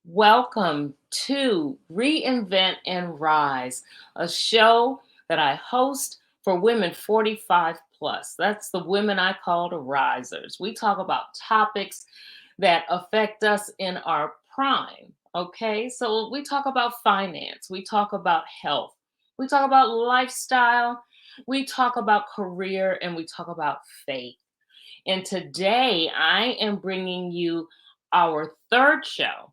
Welcome to Reinvent and Rise, a show that I host for women 45 plus. That's the women I call the risers. We talk about topics that affect us in our prime. Okay, so we talk about finance, we talk about health, we talk about lifestyle, we talk about career, and we talk about faith. And today I am bringing you our third show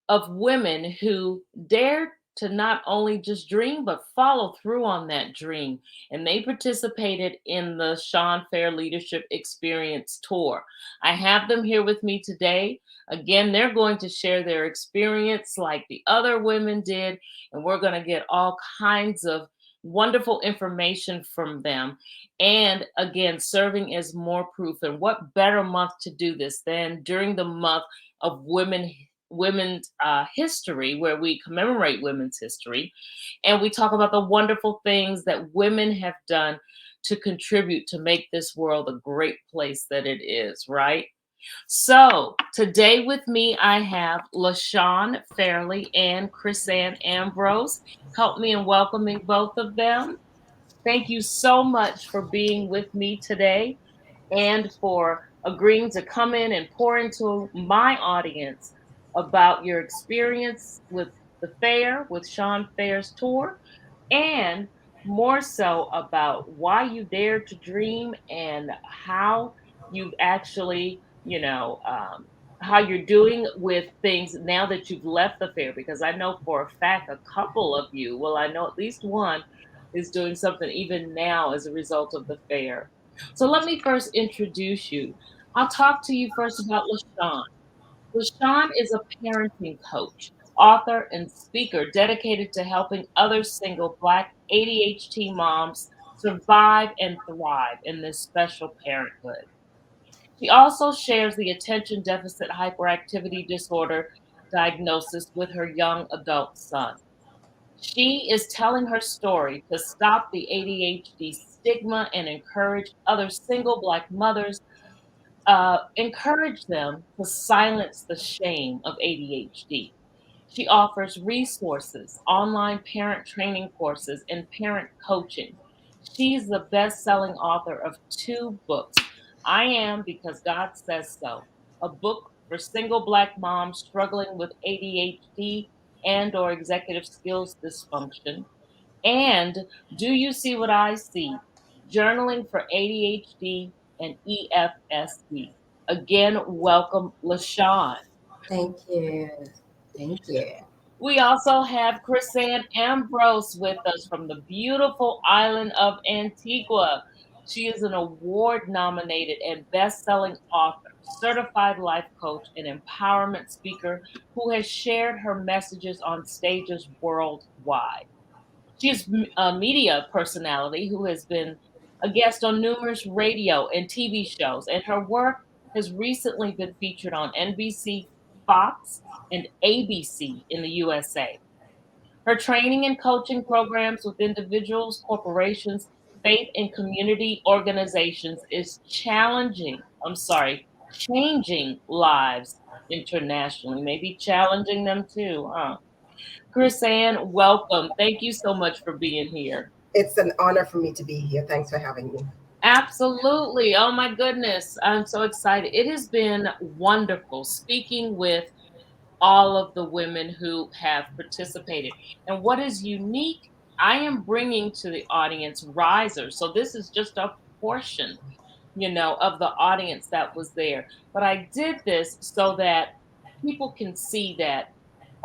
of women who dared to not only just dream but follow through on that dream, and they participated in the Lashon Fairley Leadership Experience Tour. I have them here with me today. Again, they're going to share their experience like the other women did, and we're going to get all kinds of wonderful information from them. And again, serving as more proof. And what better month to do this than during the month of women's history, where we commemorate women's history, and we talk about the wonderful things that women have done to contribute to make this world a great place that it is, right? So today with me, I have Lashon Fairley and Chrisann Ambrose. Help me in welcoming both of them. Thank you so much for being with me today and for agreeing to come in and pour into my audience about your experience with the fair, with Sean Fair's tour, and more so about why you dared to dream and how you've actually, how you're doing with things now that you've left the fair. Because I know for a fact a couple of you, well, I know at least one is doing something even now as a result of the fair. So let me first introduce you. I'll talk to you first about LaShawn. LaShawn is a parenting coach, author, and speaker dedicated to helping other single Black ADHD moms survive and thrive in this special parenthood. She also shares the attention deficit hyperactivity disorder diagnosis with her young adult son. She is telling her story to stop the ADHD stigma and encourage other single Black mothers, encourage them to silence the shame of ADHD. She offers resources, online parent training courses, and parent coaching. She's the best selling author of two books: I Am Because God Says So, a book for single Black moms struggling with ADHD and/or executive skills dysfunction, and Do You See What I See? Journaling for ADHD and EFSD. Again, welcome, LaShawn. Thank you. Thank you. We also have Chrisann Ambrose with us from the beautiful island of Antigua. She is an award nominated and best selling author, certified life coach, and empowerment speaker who has shared her messages on stages worldwide. She is a media personality who has been a guest on numerous radio and TV shows, and her work has recently been featured on NBC, Fox, and ABC in the USA. Her training and coaching programs with individuals, corporations, faith, and community organizations is changing lives internationally, maybe challenging them too, huh? Chrisann, welcome. Thank you so much for being here. It's an honor for me to be here. Thanks for having me. Absolutely. Oh my goodness. I'm so excited. It has been wonderful speaking with all of the women who have participated. And what is unique, I am bringing to the audience risers. So this is just a portion, of the audience that was there. But I did this so that people can see that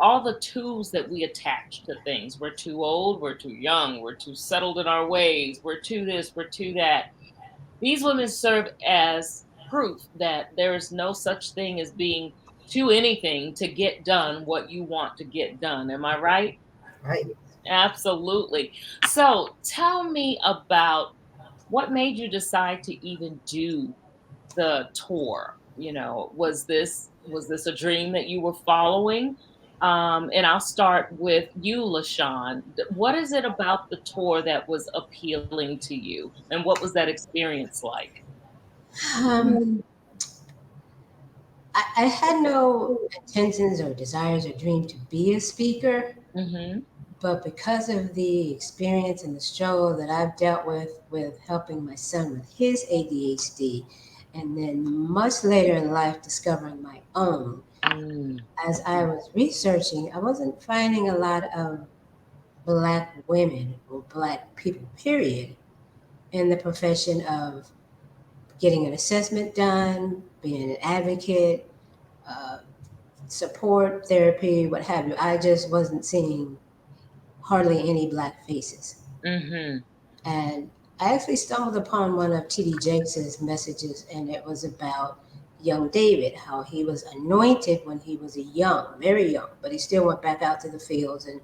all the tools that we attach to things, we're too old, we're too young, we're too settled in our ways, we're too this, we're too that. These women serve as proof that there is no such thing as being too anything to get done what you want to get done. Am I right? Right. Absolutely. So tell me about what made you decide to even do the tour. Was this a dream that you were following? And I'll start with you, LaShawn. What is it about the tour that was appealing to you, and what was that experience like? Um, I had no intentions or desires or dream to be a speaker, Mm-hmm. but because of the experience and the struggle that I've dealt with helping my son with his ADHD, and then much later in life discovering my own, Mm. as I was researching, I wasn't finding a lot of Black women or Black people, period, in the profession of getting an assessment done, being an advocate, uh, support, therapy, what have you. I just wasn't seeing hardly any Black faces. Mm-hmm. And I actually stumbled upon one of T.D. Jakes' messages, and it was about young David, how he was anointed when he was a young, very young, but he still went back out to the fields and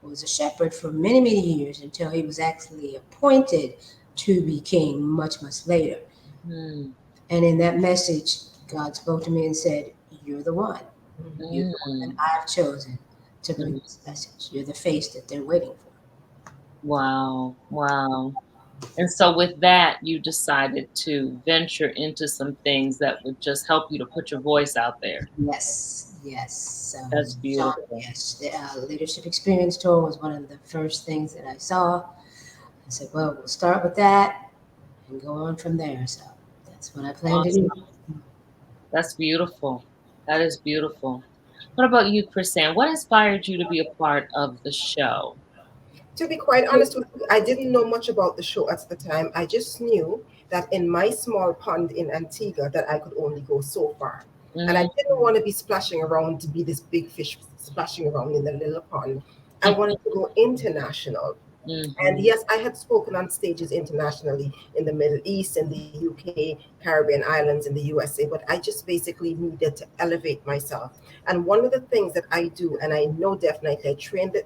was a shepherd for many, many years until he was actually appointed to be king much, much later. Mm. And in that message, God spoke to me and said, "You're the one. You're the one that Mm. I've chosen to bring Mm. this message. You're the face that they're waiting for." Wow. Wow. And so with that, you decided to venture into some things that would just help you to put your voice out there. Yes, yes. That's Sean, beautiful. yes. The leadership experience tour was one of the first things that I saw. I said, well, we'll start with that and go on from there. So that's what I plan to do. Awesome. That's beautiful. That is beautiful. What about you, Chrisann? What inspired you to be a part of the show? To be quite honest with you, I didn't know much about the show at the time. I just knew that in my small pond in Antigua that I could only go so far. And I Mm. didn't want to be splashing around to be this big fish splashing around in the little pond. I wanted to go international. And Mm-hmm. yes, I had spoken on stages internationally in the Middle East, in the UK, Caribbean islands, in the USA, but I just basically needed to elevate myself. And one of the things that I do, and I know definitely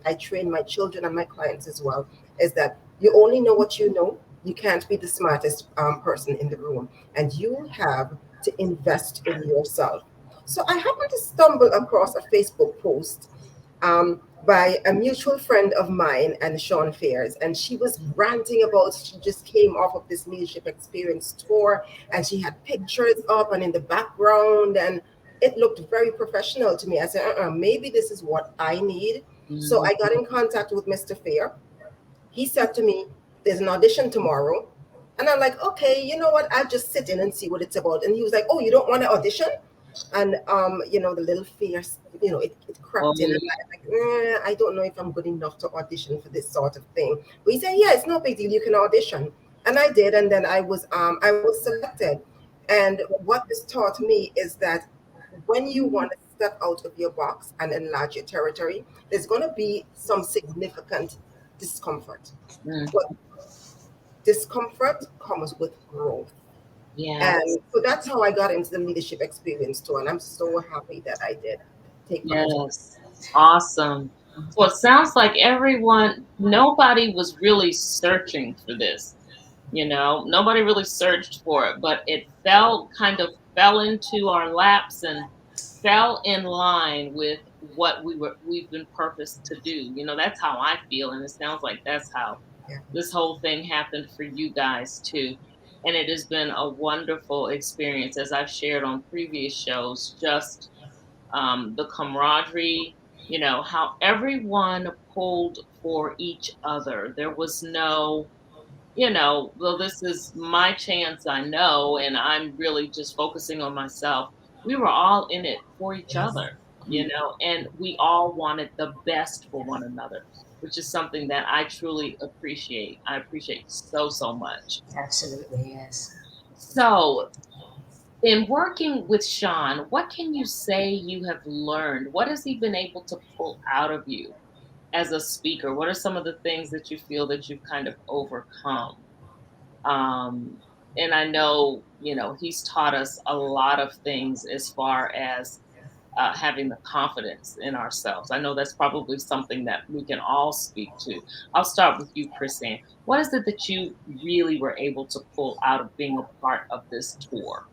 I train my children and my clients as well, is that you only know what you know. You can't be the smartest person in the room, and you have to invest in yourself. So I happened to stumble across a Facebook post um, by a mutual friend of mine and Lashon Fairley, and she was ranting about she just came off of this leadership experience tour, and she had pictures up and in the background, and it looked very professional to me. I said, maybe this is what I need. So I got in contact with Mr. Fair. He said to me, "There's an audition tomorrow." And I'm like, okay, you know what? I'll just sit in and see what it's about. And he was like, "Oh, you don't want to audition?" And the little fear, it Oh, crept in, and I don't know if I'm good enough to audition for this sort of thing. But he said, "Yeah, it's no big deal. You can audition." And I did, and then I was selected. And what this taught me is that when you want to step out of your box and enlarge your territory, there's going to be some significant discomfort. mm. But discomfort comes with growth. Yes. And so that's how I got into the leadership experience too. And I'm so happy that I did take part in it. Yes. Awesome. So it sounds like nobody was really searching for this. Nobody really searched for it, but it fell into our laps and fell in line with what we've been purposed to do. That's how I feel, and it sounds like that's how Yeah. this whole thing happened for you guys too. And it has been a wonderful experience, as I've shared on previous shows. Just the camaraderie, how everyone pulled for each other. There was no, well, this is my chance, I know, and I'm really just focusing on myself. We were all in it for each Yes. other, and we all wanted the best for one another, which is something that I truly appreciate. I appreciate so, so much. Absolutely, yes. So, in working with Sean, what can you say you have learned? What has he been able to pull out of you as a speaker? What are some of the things that you feel that you've kind of overcome? Um, and I know, he's taught us a lot of things as far as having the confidence in ourselves. I know that's probably something that we can all speak to. I'll start with you, Chrisann. What is it that you really were able to pull out of being a part of this tour?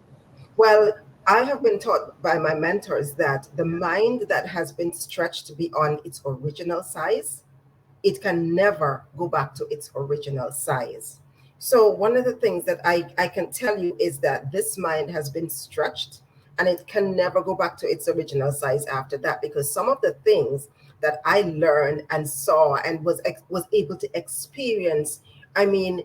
Well, I have been taught by my mentors that the mind that has been stretched beyond its original size, it can never go back to its original size. So one of the things that I can tell you is that this mind has been stretched and it can never go back to its original size after that, because some of the things that I learned and saw and was able to experience, I mean,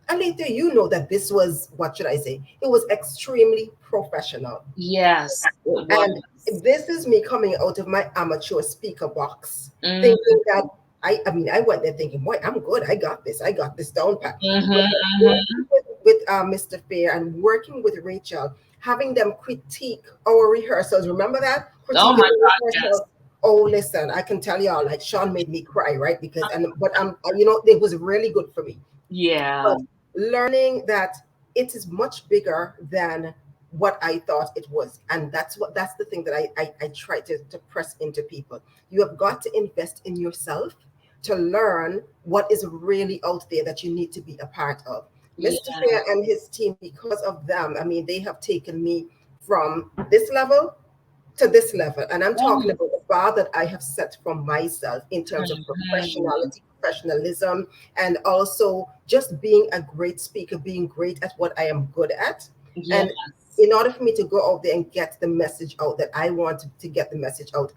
Alita, you know that this was, what should I say? It was extremely professional. Yes, it And was. this is me coming out of my amateur speaker box, Mm-hmm, thinking that I mean, I went there thinking, boy, I'm good. I got this down pat. But mm-hmm, working with Mr. Fair and working with Rachel, having them critique our rehearsals. Remember that? Oh Critiquing my the God, yes. rehearsal. Oh, listen, I can tell y'all, like Sean made me cry, right? Because, but you know, it was really good for me. Yeah. But learning that it is much bigger than what I thought it was. And that's the thing that I try to press into people. You have got to invest in yourself to learn what is really out there that you need to be a part of. Mr. Yeah. Fair and his team, because of them, I mean, they have taken me from this level to this level. And I'm talking Oh, about the bar that I have set for myself in terms of mhm. professionalism, and also just being a great speaker, being great at what I am good at. And Yes. in order for me to go out there and get the message out that I want to get the message out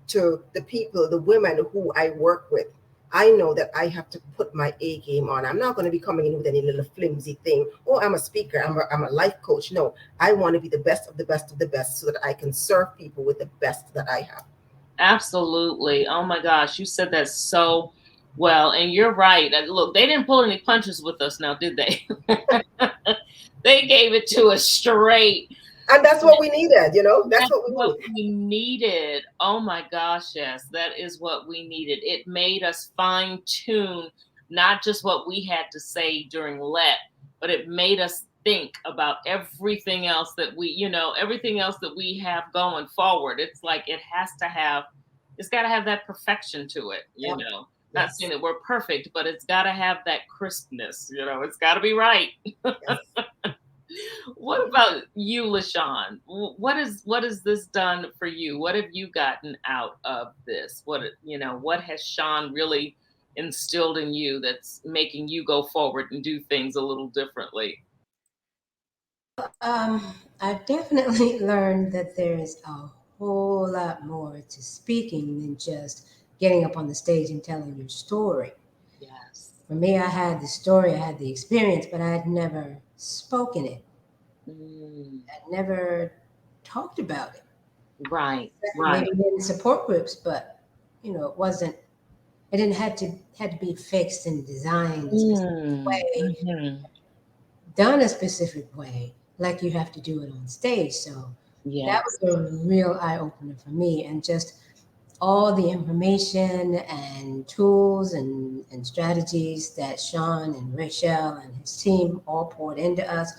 to the people, the women who I work with, I know that I have to put my A game on. I'm not going to be coming in with any little flimsy thing. Oh, I'm a speaker. I'm a life coach. No, I want to be the best of the best of the best so that I can serve people with the best that I have. Absolutely. Oh my gosh, you said that so well. And you're right. Look, they didn't pull any punches with us now, did they? They gave it to us straight. And that's what we needed, you know? That's That's what we what need. we needed. Oh my gosh, yes, that is what we needed. It made us fine tune not just what we had to say during let, but it made us think about everything else that everything else that we have going forward. It's like it's got to have that perfection to it. Yep. Not saying Yes. that we're perfect, but it's got to have that crispness. It's got to be right. Yes. What about you, LaShawn? What has this done for you? What have you gotten out of this? What has Sean really instilled in you that's making you go forward and do things a little differently? I've definitely learned that there's a whole lot more to speaking than just getting up on the stage and telling your story. Yes. For me, I had the story, I had the experience, but I had never spoken it. Mm, I'd never talked about it. right, right. Maybe in support groups, but it wasn't. It didn't had to be fixed and designed a specific Mm, way, hmm. done a specific way, like you have to do it on stage. So that Yes. was a real eye opener for me, and just all the information and tools and strategies that Sean and Rachel and his team all poured into us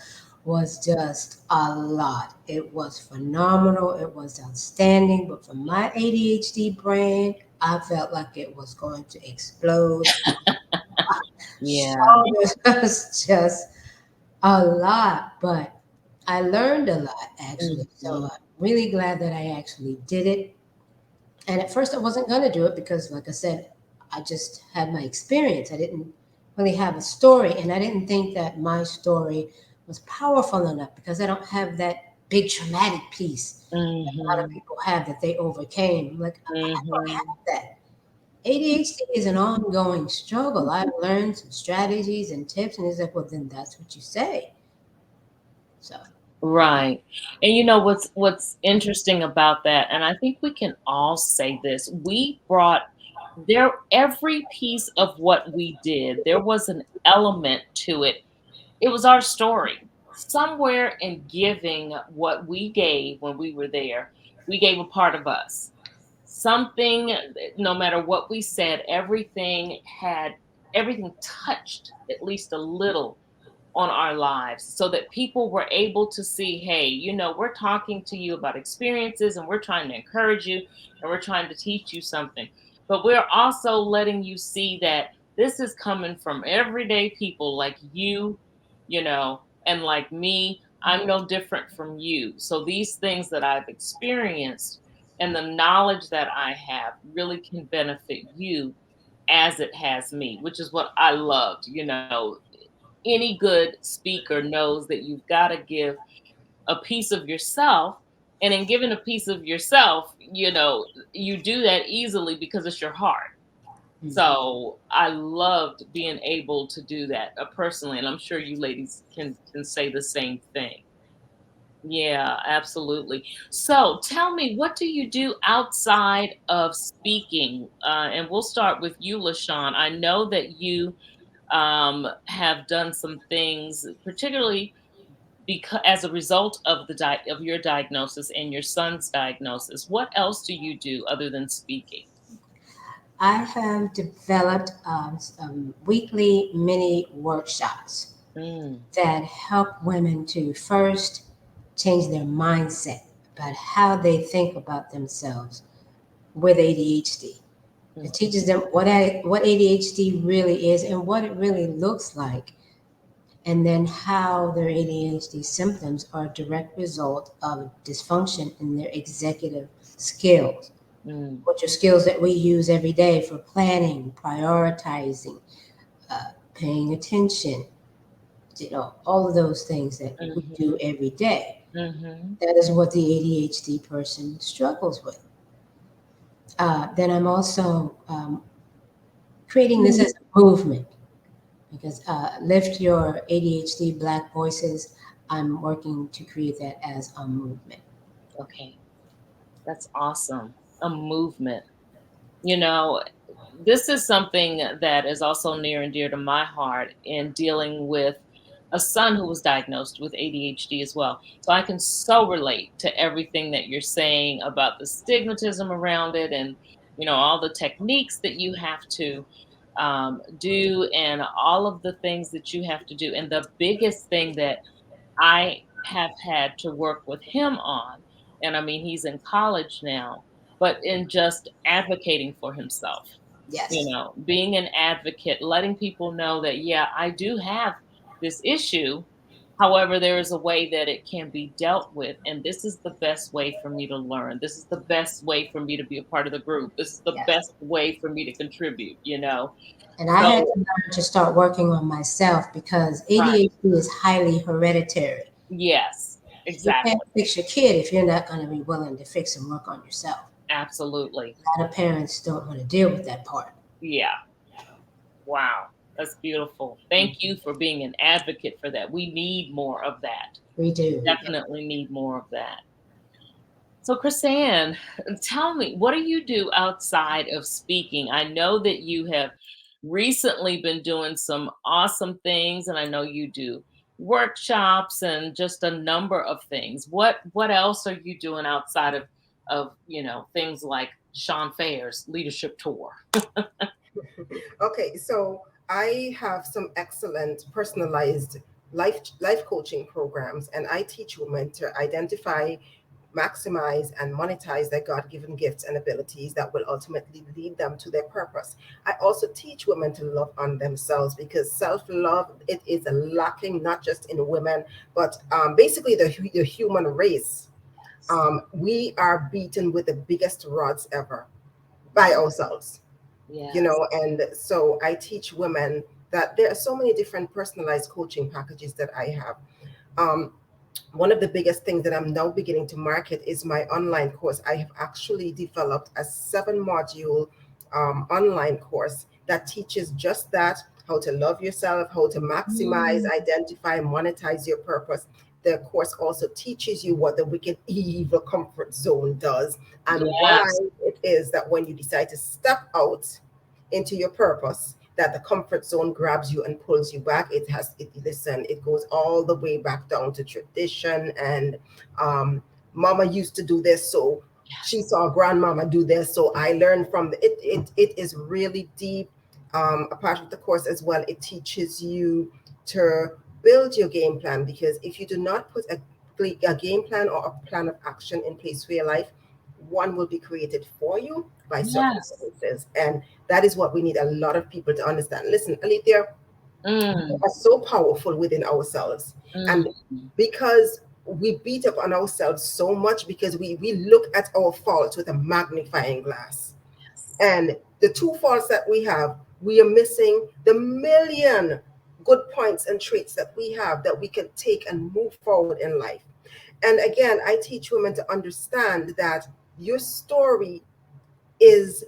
was just a lot. It was phenomenal. It was outstanding. But for my ADHD brain, I felt like it was going to explode. So Yeah. it was just a lot, but I learned a lot actually. So Mhm. I'm really glad that I actually did it. And at first, I wasn't going to do it because, like I said, I just had my experience. I didn't really have a story, and I didn't think that my story was powerful enough because I don't have that big traumatic piece that a lot of Mhm. people have that they overcame. I'm like, I don't Mhm. have that. ADHD is an ongoing struggle. I've learned some strategies and tips, and he's like, well, then that's what you say. So, Right. And you know what's interesting about that, and I think we can all say this, we brought there every piece of what we did, there was an element to it. It was our story. Somewhere in giving what we gave when we were there, we gave a part of us. Something, no matter what we said, everything touched at least a little on our lives so that people were able to see, hey, we're talking to you about experiences and we're trying to encourage you and we're trying to teach you something. But we're also letting you see that this is coming from everyday people like you, and like me. I'm no different from you. So these things that I've experienced and the knowledge that I have really can benefit you as it has me, which is what I loved. Any good speaker knows that you've got to give a piece of yourself And in giving a piece of yourself, you do that easily because it's your heart. Mhm. So I loved being able to do that personally, and I'm sure you ladies can say the same thing. Yeah, absolutely. So tell me, what do you do outside of speaking? And we'll start with you, LaShawn. I know that you have done some things, particularly because as a result of of your diagnosis and your son's diagnosis. What else do you do other than speaking? I have developed weekly mini workshops Mm, that help women to first change their mindset about how they think about themselves with ADHD. It mhm, teaches them what ADHD really is and what it really looks like, and then how their ADHD symptoms are a direct result of dysfunction in their executive skills, mm, which are skills that we use every day for planning, prioritizing, paying attention, all of those things that we mhm, do every day. mhm, That is what the ADHD person struggles with. Then I'm also creating this as a movement because Lift Your ADHD Black Voices, I'm working to create that as a movement. okay, that's awesome. A movement. You know, this is something that is also near and dear to my heart in dealing with a son who was diagnosed with ADHD as well. So I can so relate to everything that you're saying about the stigmatism around it, and all the techniques that you have to do, and all of the things that you have to do. And the biggest thing that I have had to work with him on, and I mean, he's in college now, but in just advocating for himself, Yes. being an advocate, letting people know that, yeah, I do have this issue. However, there is a way that it can be dealt with. And this is the best way for me to learn. This is the best way for me to be a part of the group. This is the Yes. best way for me to contribute. And I had So, to learn to start working on myself because right. ADHD is highly hereditary. Yes, You can't exactly. fix your kid if you're not going to be willing to fix and work on yourself. Absolutely. A lot of parents don't want to deal with that part. Yeah. Wow. That's beautiful. Thank you for being an advocate for that. We need more of that. We We do. definitely need more of that. So, Chrisann, tell me, what do you do outside of speaking? I know that you have recently been doing some awesome things, and I know you do workshops and just a number of things. What else are you doing outside of things like Sean Fair's leadership tour? Okay, so I have some excellent personalized life coaching programs, and I teach women to identify, maximize, and monetize their God-given gifts and abilities that will ultimately lead them to their purpose. I also teach women to love on themselves because self-love, it is lacking not just in women, but basically the human race. We are beaten with the biggest rods ever by ourselves, Yes. and so I teach women that there are so many different personalized coaching packages that I have. um, One of the biggest things that I'm now beginning to market is my online course. I have actually developed a 7 module online course that teaches just that: how to love yourself, how to maximize, Mm, identify, monetize your purpose. The course also teaches you what the wicked, evil comfort zone does, and why yes. it is that when you decide to step out into your purpose, that the comfort zone grabs you and pulls you back. Listen, it goes all the way back down to tradition and mama used to do this, so she Yes. saw grandmama do this, so I learned from it is really deep. A part of the course as well, it teaches you to build your game plan, because if you do not put a game plan or a plan of action in place for your life, one will be created for you by Yes. circumstances. And that is what we need a lot of people to understand. Listen, Alethea, we Mm, are so powerful within ourselves. And mm, because we beat up on ourselves so much, because we look at our faults with a magnifying glass. yes. And the two faults that we are missing the million good points and traits that we have, that we can take and move forward in life. And again, I teach women to understand that your story is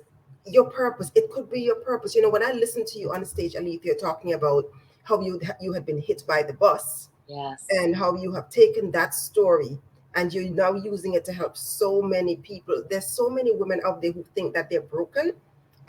your purpose. It could be your purpose. You know, when I listen to you on stage, Alethea, talking about how you had been hit by the bus, Yes. and how you have taken that story and you're now using it to help so many people. There's so many women out there who think that they're broken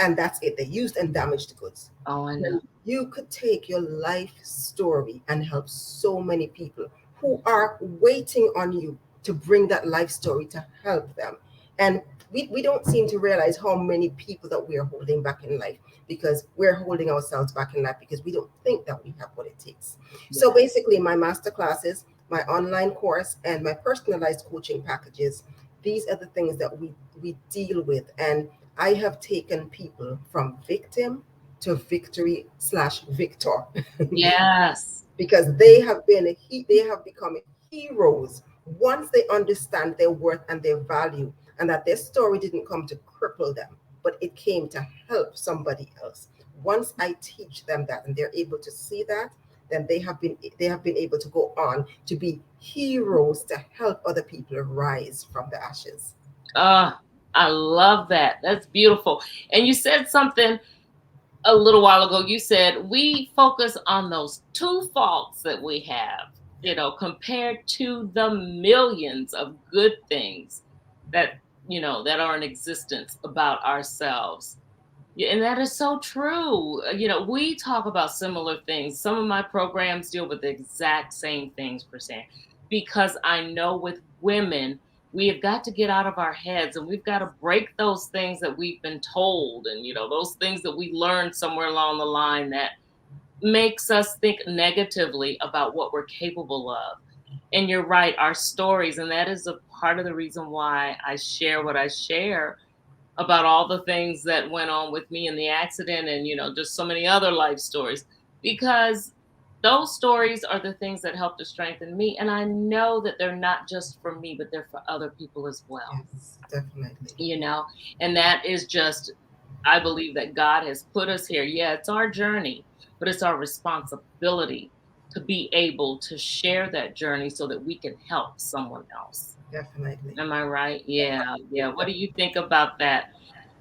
and that's it. They're used and damaged goods. Oh, I know. When you could take your life story and help so many people who are waiting on you to bring that life story to help them. And we don't seem to realize how many people that we are holding back in life, because we're holding ourselves back in life because we don't think that we have what it takes. So Yeah. basically, my master classes, my online course, and my personalized coaching packages, these are the things that we deal with. And I have taken people from victim to victory slash victor Yes. because they have become heroes once they understand their worth and their value, and that their story didn't come to cripple them, but it came to help somebody else. Once I teach them that and they're able to see that, then they have been able to go on to be heroes to help other people rise from the ashes. I love that. That's beautiful. And you said something a little while ago. You said we focus on those two faults that we have, compared to the millions of good things that, that are in existence about ourselves. Yeah, and that is so true. We talk about similar things. Some of my programs deal with the exact same things, percent, because I know with women, we have got to get out of our heads and we've got to break those things that we've been told, and those things that we learned somewhere along the line that makes us think negatively about what we're capable of. And you're right, our stories, and that is a part of the reason why I share what I share about all the things that went on with me in the accident, and just so many other life stories, because those stories are the things that help to strengthen me, and I know that they're not just for me, but they're for other people as well. Yes, definitely. you know and that is just, I believe that God has put us here. Yeah, it's our journey, but it's our responsibility to be able to share that journey so that we can help someone else. Definitely. Am I right? Yeah, yeah. What do you think about that,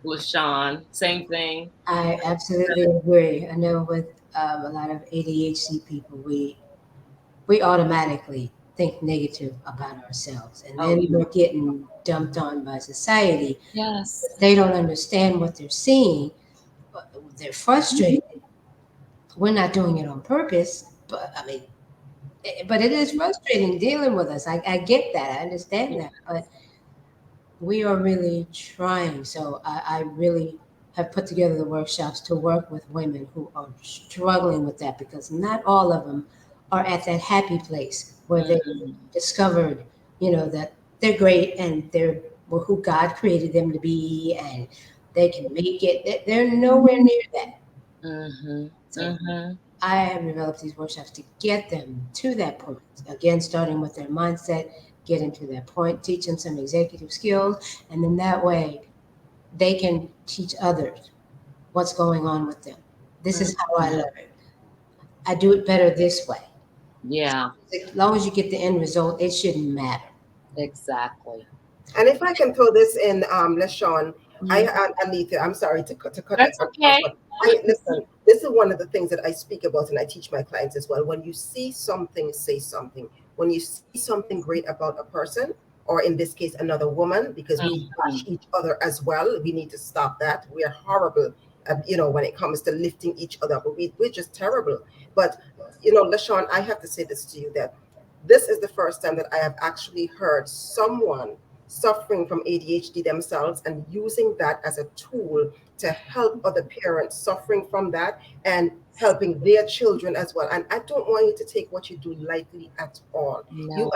LaShawn? Same thing? I absolutely agree. I know with a lot of ADHD people, we automatically think negative about ourselves, and Oh, then yeah. we're getting dumped on by society. Yes. They don't understand what they're seeing. They're frustrated. We're not doing it on purpose, but I mean, but it is frustrating dealing with us. I get that. I understand Yeah. that, but we are really trying. So I really have put together the workshops to work with women who are struggling with that, because not all of them are at that happy place where they Mhm. discovered, that they're great and they're who God created them to be, and they can make it. They're nowhere near that. Mhm. So Mhm. I have developed these workshops to get them to that point. Again, starting with their mindset, getting to that point, teach them some executive skills, and then that way they can teach others what's going on with them. This is how I Mhm. learn. I do it better this way. Yeah, As long as you get the end result, it shouldn't matter. exactly. And if I can throw this in, LaShawn, I Mhm. and Alethea, I'm sorry to cut That's across, okay. but I listen. This is one of the things that I speak about and I teach my clients as well. When you see something, say something. When you see something great about a person, or in this case, another woman, because we bash Mhm. each other as well. We need to stop that. We are horrible, when it comes to lifting each other up. We're just terrible. But LaShawn, I have to say this to you, that this is the first time that I have actually heard someone suffering from ADHD themselves and using that as a tool to help other parents suffering from that and helping their children as well. And I don't want you to take what you do lightly at all. No,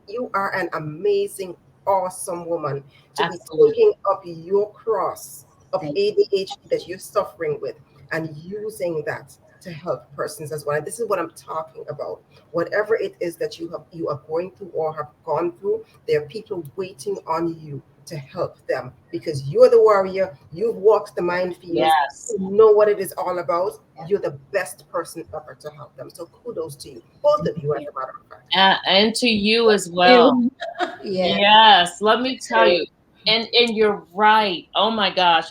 You are an amazing, awesome woman to be absolutely. taking up your cross of Thank ADHD that you're suffering with and using that to help persons as well. And this is what I'm talking about. Whatever it is that you are going through or have gone through, there are people waiting on you to help them because you're the warrior. You've walked the minefields. Yes. You know what it is all about. You're the best person ever to help them. So kudos to you, both of you, as a matter of fact. And to you as well. Yeah. Yes, let me tell you. And you're right. Oh my gosh.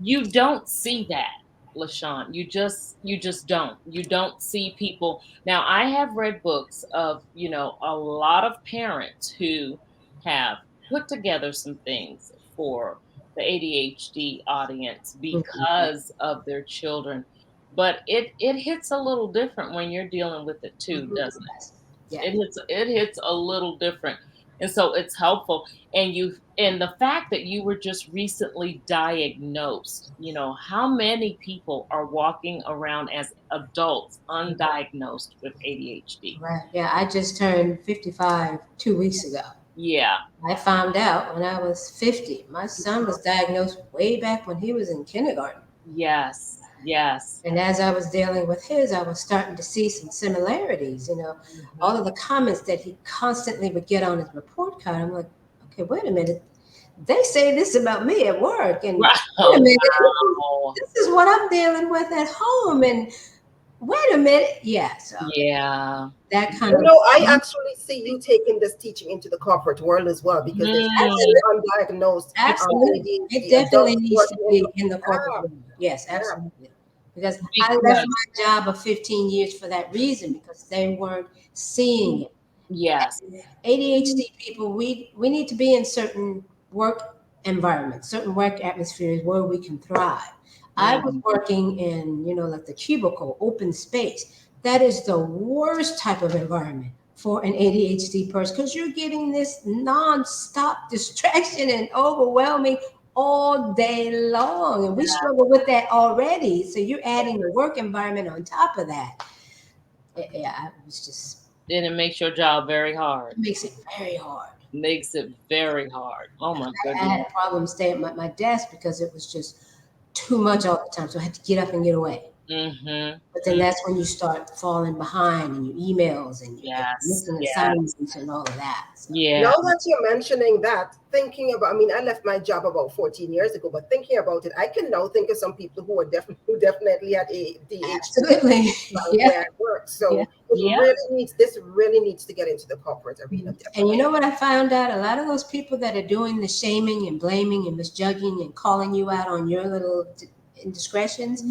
You don't see that, LaShawn. You just don't. You don't see people. Now, I have read books of, a lot of parents who have put together some things for the ADHD audience Mhm. because of their children. But it hits a little different when you're dealing with it too, Mhm. doesn't Yeah. it? It hits a little different. And so it's helpful. And the fact that you were just recently diagnosed, how many people are walking around as adults undiagnosed with ADHD? Right. Yeah. I just turned 55 2 weeks ago. Yeah. I found out when I was 50. My son was diagnosed way back when he was in kindergarten. Yes. Yes. And as I was dealing with his, I was starting to see some similarities. All Mhm. of the comments that he constantly would get on his report card. I'm like, okay, wait a minute. They say this about me at work, and Right. wait a Oh, minute, wow. this is what I'm dealing with at home, and wait a minute, yeah. So Yeah. that kind You of know, I actually see you taking this teaching into the corporate world as well because there's so Mm, many undiagnosed absolutely, it ADHD definitely adults needs to working in be the in the corporate yeah, world. Yes, yeah. absolutely. Because I left because my job of 15 years for that reason because they weren't seeing it. yes. ADHD people, we need to be in certain work environments, certain work atmospheres where we can thrive. I was Mm, working in, like the cubicle, open space. That is the worst type of environment for an ADHD person because you're getting this non-stop distraction and overwhelming all day long. And we struggle with that already. So you're adding the work environment on top of that. Yeah, it was just, and it makes your job very hard. it makes it very hard. Makes it very hard. Oh my I had goodness. a problem staying at my desk because it was just too much all the time. So I had to get up and get away. Mm-hmm. But then that's when you start falling behind in your emails and you're Yes. missing Yes. assignments and all of that. So Yeah. Now that you're mentioning that, thinking about, I mean, I left my job about 14 years ago, but thinking about it, I can now think of some people who definitely had ADHD absolutely. Yeah. where I work. Yeah. So Yeah. this really needs to get into the corporate arena, And you definitely. know what I found out? A lot of those people that are doing the shaming and blaming and misjudging and calling you out on your little indiscretions,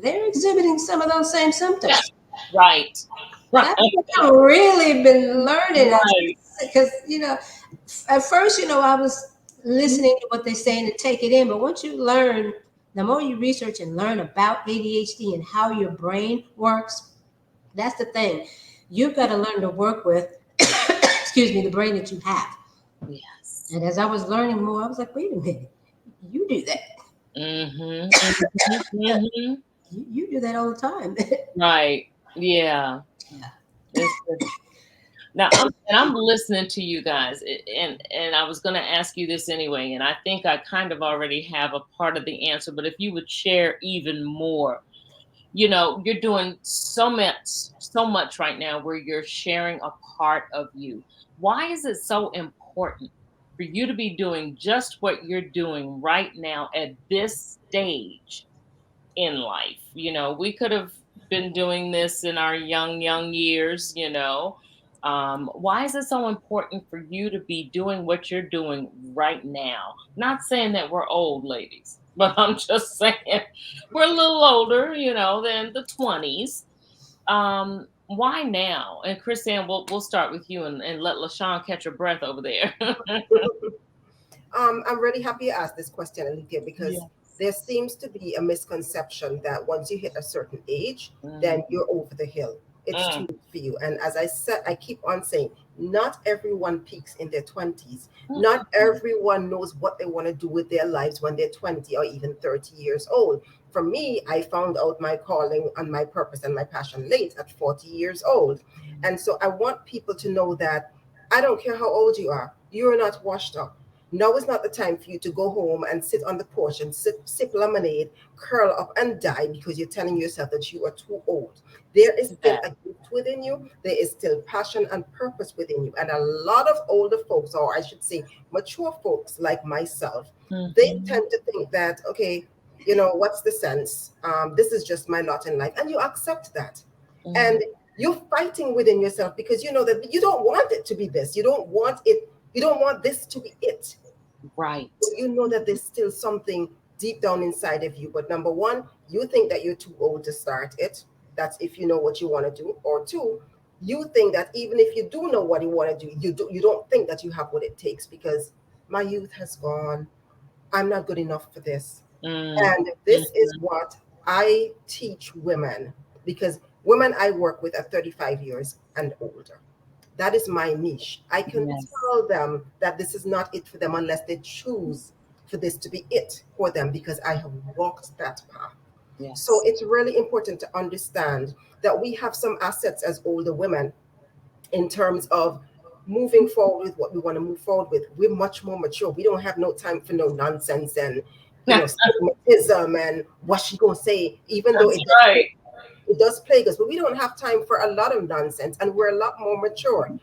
they're exhibiting some of those same symptoms. Right. Right. That's what I've really been learning. Right. Because, at first, I was listening to what they're saying and take it in. But once you learn, the more you research and learn about ADHD and how your brain works, that's the thing. You've got to learn to work with, excuse me, the brain that you have. Yes. And as I was learning more, I was like, wait a minute, you do that. Mm-hmm. Mm-hmm. Mm-hmm. You do that all the time. Right. Yeah. Yeah. It's now I'm listening to you guys, and I was going to ask you this anyway, and I think I kind of already have a part of the answer, but if you would share even more. You're doing so much right now where you're sharing a part of you. Why is it so important for you to be doing just what you're doing right now at this stage in life? We could have been doing this in our young years. Why is it so important for you to be doing what you're doing right now? Not saying that we're old ladies, but I'm just saying we're a little older, than the 20s. Why now? And Chrisann, we'll start with you and let LaShawn catch her breath over there. I'm really happy you asked this question, Alithia, because Yeah. there seems to be a misconception that once you hit a certain age, Mm, then you're over the hill. It's mm, too late for you. And as I said, I keep on saying, not everyone peaks in their 20s. Not mm, everyone knows what they want to do with their lives when they're 20 or even 30 years old. For me, I found out my calling and my purpose and my passion late at 40 years old. And so I want people to know that I don't care how old you are, you're not washed up. Now is not the time for you to go home and sit on the porch and sip lemonade, curl up and die because you're telling yourself that you are too old. There is still That. a gift within you. There is still passion and purpose within you. And a lot of older folks, or I should say mature folks like myself, they Mhm. tend to think that, okay, you know, what's the sense? This is just my lot in life. And you accept that. Mhm. And you're fighting within yourself because you know that you don't want it to be this. You don't want it. You don't want this to be it. Right. You know that there's still something deep down inside of you. But number one, you think that you're too old to start it. That's if you know what you want to do. Or two, you think that even if you do know what you want to do, you don't think that you have what it takes because my youth has gone. I'm not good enough for this. Mm. And this is Mhm. what I teach women because women I work with are 35 years and older. That is my niche. I can Yes. tell them that this is not it for them unless they choose for this to be it for them because I have walked that path. So Yes. it's really important to understand that we have some assets as older women in terms of moving forward with what we want to move forward with. We're much more mature. We don't have no time for no nonsense and stigmatism and what she gonna say, even though That's right. it does plague us, but we don't have time for a lot of nonsense and we're a lot more mature.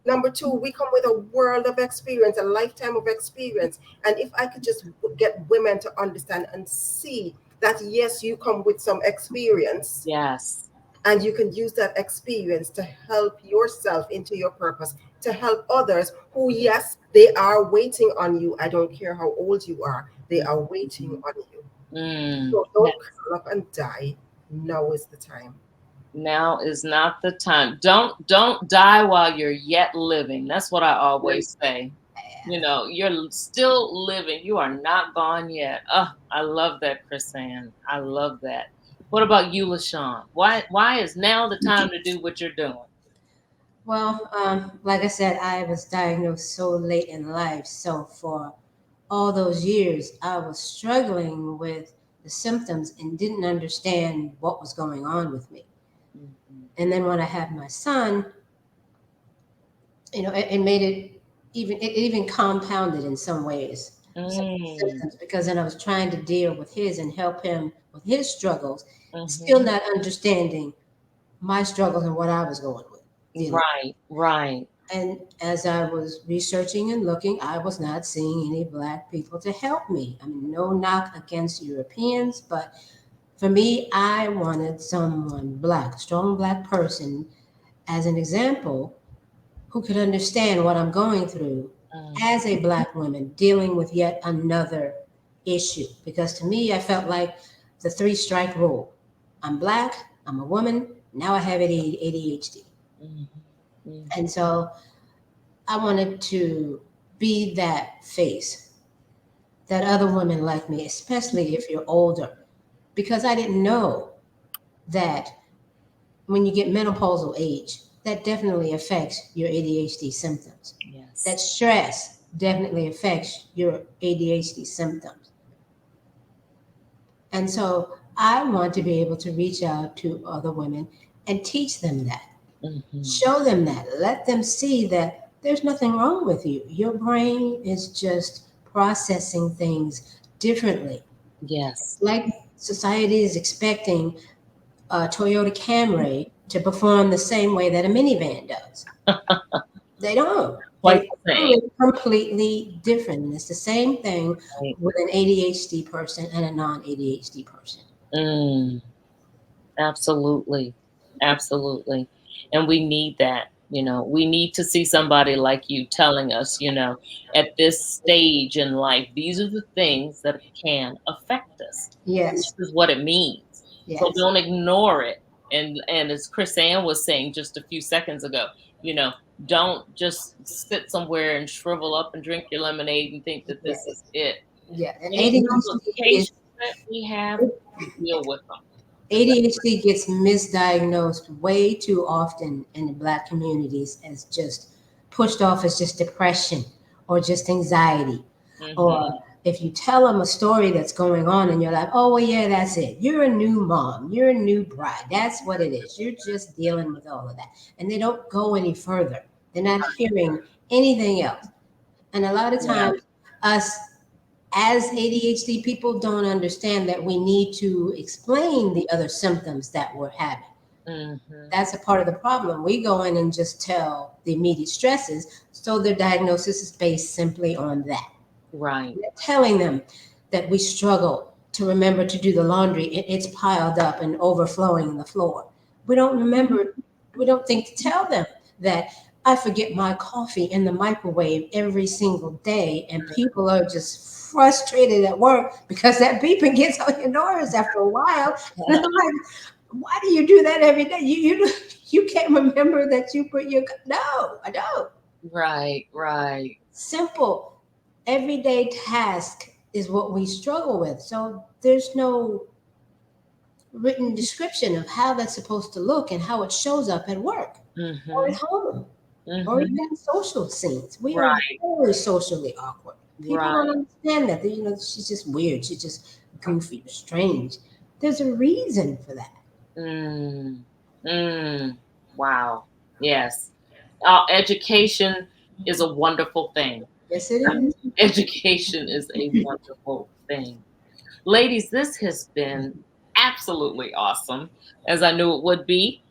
Number two, we come with a world of experience, a lifetime of experience. And if I could just get women to understand and see that, yes, you come with some experience Yes. and you can use that experience to help yourself into your purpose, to help others who, yes, they are waiting on you. I don't care how old you are, they are waiting Mhm. on you. Mm. So don't curl up and die. Now is the time. Now is not the time. Don't die while you're yet living. That's what I always say. You know, you're still living. You are not gone yet. Oh, I love that, Chrisann. I love that. What about you, LaShawn? Why is now the time to do what you're doing? Well, like I said, I was diagnosed so late in life. So for all those years, I was struggling with the symptoms and didn't understand what was going on with me. Mhm. And then when I had my son, it made it even compounded in some ways some of the Mm. symptoms because then I was trying to deal with his and help him with his struggles, still Mhm. not understanding my struggles and what I was going with dealing. Right, right. And as I was researching and looking, I was not seeing any Black people to help me. I mean, no knock against Europeans, but for me, I wanted someone Black, a strong Black person, as an example, who could understand what I'm going through Mm. as a Black woman dealing with yet another issue. Because to me, I felt like the three strike rule: I'm Black, I'm a woman, now I have ADHD. Mhm. And Mhm. so I wanted to be that face that other women like me, especially if you're older, because I didn't know that when you get menopausal age, that definitely affects your ADHD symptoms. That Yes. stress definitely affects your ADHD symptoms. And so I want to be able to reach out to other women and teach them that, Mhm. show them that, let them see that there's nothing wrong with you. Your brain is just processing things differently. Yes. Like society is expecting a Toyota Camry to perform the same way that a minivan does. They don't. Quite They the do same. it completely different. And it's the same thing Right. with an ADHD person and a non ADHD person. Mm. Absolutely. Absolutely. And we need that. We need to see somebody like you telling us, at this stage in life, these are the things that can affect us. This Yes, is what it means. So yes, don't ignore it. And as Chrisann was saying just a few seconds ago, you know, don't just sit somewhere and shrivel up and drink your lemonade and think that this yes, is it. yeah. And Any is complications that we have, we deal with them. Is that ADHD gets misdiagnosed way too often in the Black communities as just pushed off as just depression or just anxiety. mhm. Or if you tell them a story that's going on and you're like, oh, well, yeah, that's it. You're a new mom. You're a new bride. That's what it is. You're just dealing with all of that. And they don't go any further. They're not hearing anything else. And a lot of Yeah. times us as ADHD people don't understand that we need to explain the other symptoms that we're having. Mm-hmm. That's a part of the problem. We go in and just tell the immediate stresses, so their diagnosis is based simply on that. Right. We're telling them that we struggle to remember to do the laundry. It's piled up and overflowing on the floor. We don't remember, we don't think to tell them that I forget my coffee in the microwave every single day, and people are just frustrated at work because that beeping gets on your nerves after a while. And I'm like, why do you do that every day? You can't remember that you put your no, I don't. Right, right. Simple everyday task is what we struggle with. So there's no written description of how that's supposed to look and how it shows up at work or Mm-hmm. at home or Mm-hmm. even in social scenes. We are Right, very socially awkward. People don't right. understand that. She's just weird. She's just goofy, strange. There's a reason for that. Mm. Mm. Wow. Yes. Education is a wonderful thing. Yes, it is. Education is a wonderful thing. Ladies, this has been absolutely awesome, as I knew it would be.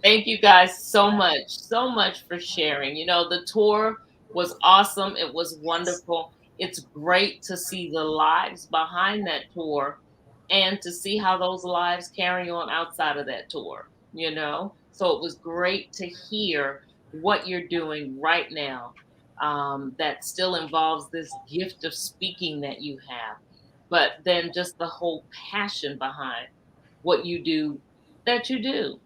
Thank you guys so much for sharing. The tour was awesome. It was wonderful. It's great to see the lives behind that tour and to see how those lives carry on outside of that tour. So it was great to hear what you're doing right now that still involves this gift of speaking that you have, but then just the whole passion behind what you do that you do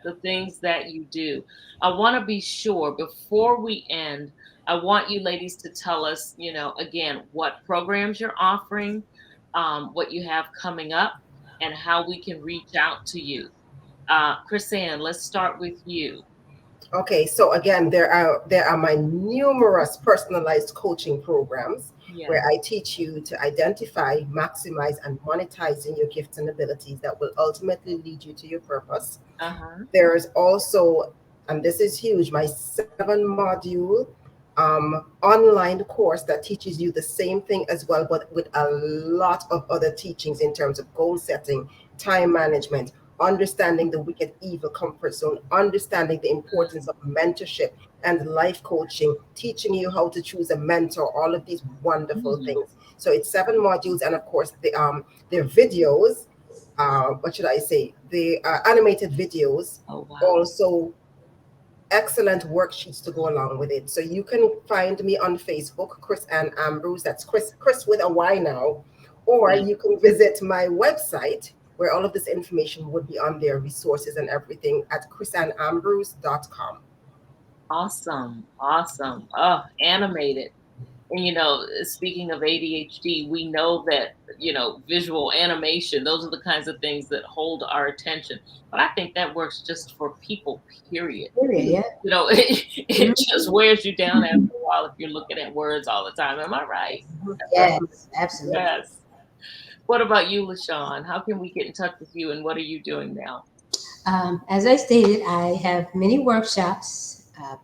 the things that you do. I want to be sure before we end, I want you ladies to tell us, again, what programs you're offering, what you have coming up, and how we can reach out to you. Chrisann, let's start with you. Okay, so again, there are my numerous personalized coaching programs Yeah. where I teach you to identify, maximize, and monetizing your gifts and abilities that will ultimately lead you to your purpose. Uh-huh. There's also, and this is huge, my 7-module online course that teaches you the same thing as well, but with a lot of other teachings in terms of goal setting, time management, understanding the wicked evil comfort zone, understanding the importance of mentorship and life coaching, teaching you how to choose a mentor, all of these wonderful Mm. things. So it's 7 modules, and of course the videos, what should I say? The animated videos, Oh, wow. also excellent worksheets to go along with it. So you can find me on Facebook, Chrisann Ambrose. That's Chris with a Y now. Or Yeah. you can visit my website where all of this information would be on there, resources and everything, at chrisannambrose.com. Awesome. Awesome. Oh, animated. And speaking of ADHD, we know that, visual animation, those are the kinds of things that hold our attention. But I think that works just for people, period. Period, yeah. It just wears you down after a while if you're looking at words all the time. Am I right? Yes, absolutely. Yes. What about you, LaShawn? How can we get in touch with you and what are you doing now? As I stated, I have many workshops